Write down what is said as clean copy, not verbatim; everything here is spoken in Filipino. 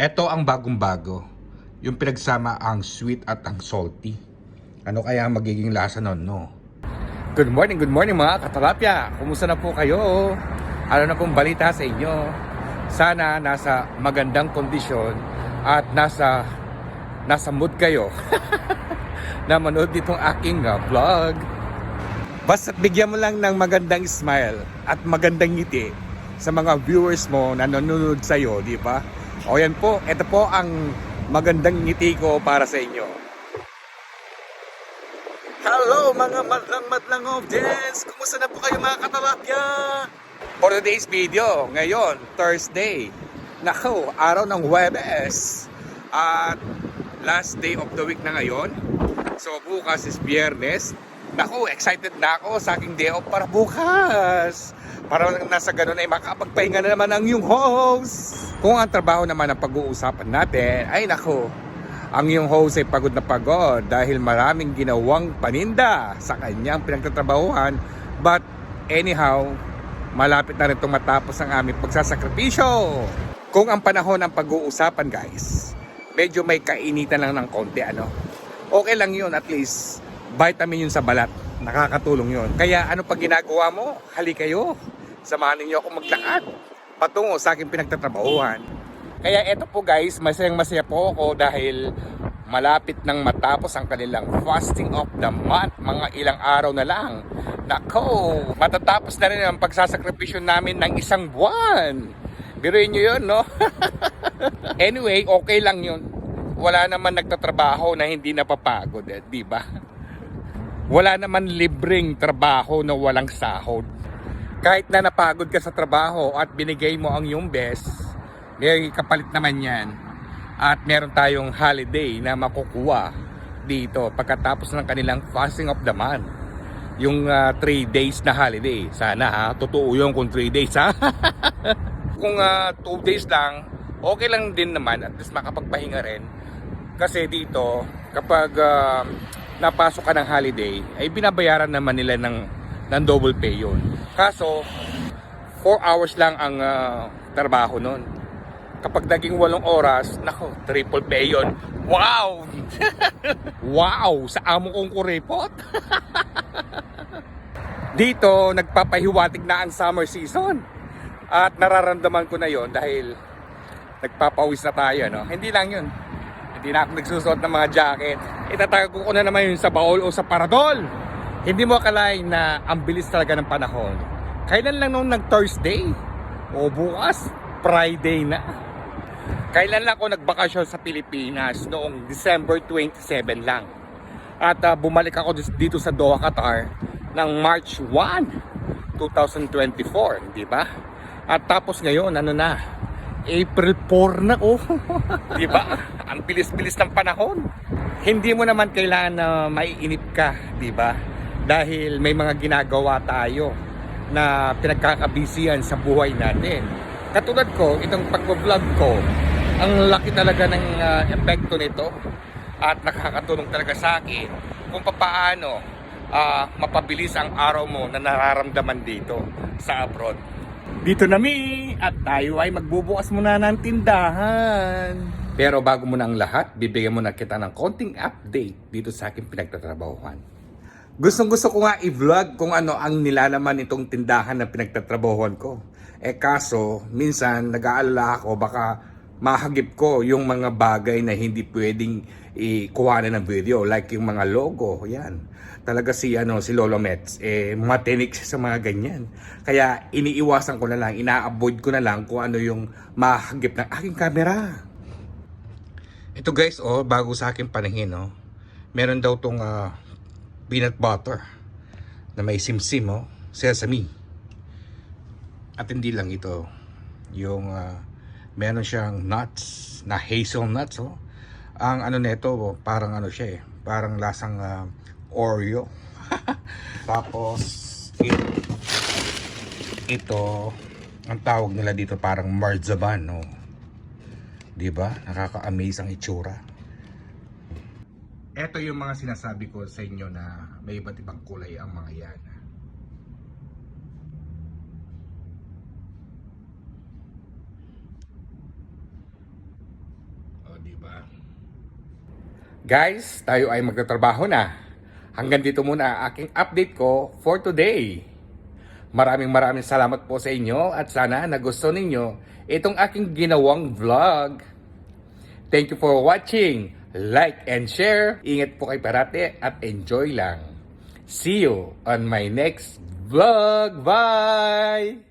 Ito ang bagong-bago. Yung pinagsama ang sweet at ang salty. Ano kaya ang magiging lasa nun, no? Good morning mga katalapya. Kumusta na po kayo? Ano na pong balita sa inyo? Sana nasa magandang kondisyon at nasa mood kayo na manood ditong aking vlog. Basta bigyan mo lang ng magandang smile at magandang ngiti sa mga viewers mo na nanonood sa'yo, di ba? O yan po, ito po ang magandang ngiti ko para sa inyo. Hello mga madlang audience! Kumusta na po kayo mga katalapya? For today's video, ngayon, Thursday. Nako, araw ng Huwebes. At last day of the week na ngayon. So bukas is Biyernes. Nako, excited na ako sa aking day off para bukas. Para nasa ganun ay makapagpahinga na naman ang yung host. Kung ang trabaho naman ang pag-uusapan natin, ay nako, ang yung host ay pagod na pagod dahil maraming ginawang paninda sa kanyang pinagtatrabahuhan. But anyhow, malapit na rin itong matapos ang aming pagsasakripisyo. Kung ang panahon ng pag-uusapan guys, medyo may kainitan lang ng konti okay lang yun, at least vitamin yun sa balat, nakakatulong yun. Kaya ano pag ginagawa mo, hali kayo, samahan ninyo ako maglakad patungo sa aking pinagtatrabahuhan. Kaya eto po guys, masaya po ako dahil malapit nang matapos ang kanilang fasting of the month. Mga ilang araw na lang. Nako, matatapos na rin ang pagsasakripisyo namin ng isang buwan. Biruin nyo yun, no? Anyway, okay lang yun. Wala naman nagtatrabaho na hindi napapagod, di ba? Wala naman libreng trabaho na walang sahod. Kahit na napagod ka sa trabaho at binigay mo ang iyong best, may kapalit naman yan. At meron tayong holiday na makukuha dito pagkatapos ng kanilang fasting of the month. Yung 3 days na holiday. Sana totoo yun kung 3 days Kung 2 days lang, okay lang din naman, at least makapagpahinga rin. Kasi dito, kapag napasok ka ng holiday, ay binabayaran naman nila ng double pay yun. Kaso, 4 hours lang ang trabaho nun. Kapag naging 8 oras, nako, triple pay yun. Wow! Wow! Sa amo kong kuripot. Dito, nagpapahiwatig na ang summer season. At nararamdaman ko na yon dahil nagpapawis na tayo, no? Hindi lang yun. Hindi na ako nagsusuot ng mga jacket. Itatago ko na naman yun sa baol o sa paradol. Hindi mo akalain na ang bilis talaga ng panahon. Kailan lang nung nag-Thursday? O bukas, Friday na. Kailan lang ako nagbakasyon sa Pilipinas? Noong December 27 lang. At bumalik ako dito sa Doha, Qatar ng March 1, 2024, di ba? At tapos ngayon, April 4 na di ba? Ang bilis-bilis ng panahon. Hindi mo naman kailangan na maiinip ka, di ba? Dahil may mga ginagawa tayo na pinagkakabisihan sa buhay natin. Katulad ko, itong pag-vlog ko, ang laki talaga ng epekto nito at nakakatulong talaga sa akin kung paano mapabilis ang araw mo na nararamdaman dito sa abroad. Dito na at tayo ay magbubukas muna ng tindahan. Pero bago muna ang lahat, bibigyan muna kita ng konting update dito sa aking pinagtatrabahuhan. Gustong-gusto ko nga i-vlog kung ano ang nilalaman nitong tindahan na pinagtatrabahuhan ko. Kaso, minsan nag-aalala ako baka mahagip ko yung mga bagay na hindi pwedeng ikuhanan ng video. Like yung mga logo, yan. Talaga si Lolo Mets, matinik siya sa mga ganyan. Kaya iniiwasan ko na lang, ina-avoid ko na lang kung ano yung mahagip ng aking camera. Ito guys, bago sa aking paningin, meron daw tong peanut butter na may simsim, sesame. At hindi lang ito, yung meron siyang nuts na hazelnuts. Ang nito, parang siya parang lasang Oreo. Tapos ito ang tawag nila dito parang marzipan, di ba? Nakaka-amaze ang itsura. Ito yung mga sinasabi ko sa inyo na may iba't ibang kulay ang mga yan. di ba? Guys, tayo ay magtatrabaho na. Hanggang dito muna ang aking update ko for today. Maraming salamat po sa inyo at sana nagustuhan ninyo itong aking ginawang vlog. Thank you for watching. Like and share. Ingat po kayo parati at enjoy lang. See you on my next vlog. Bye!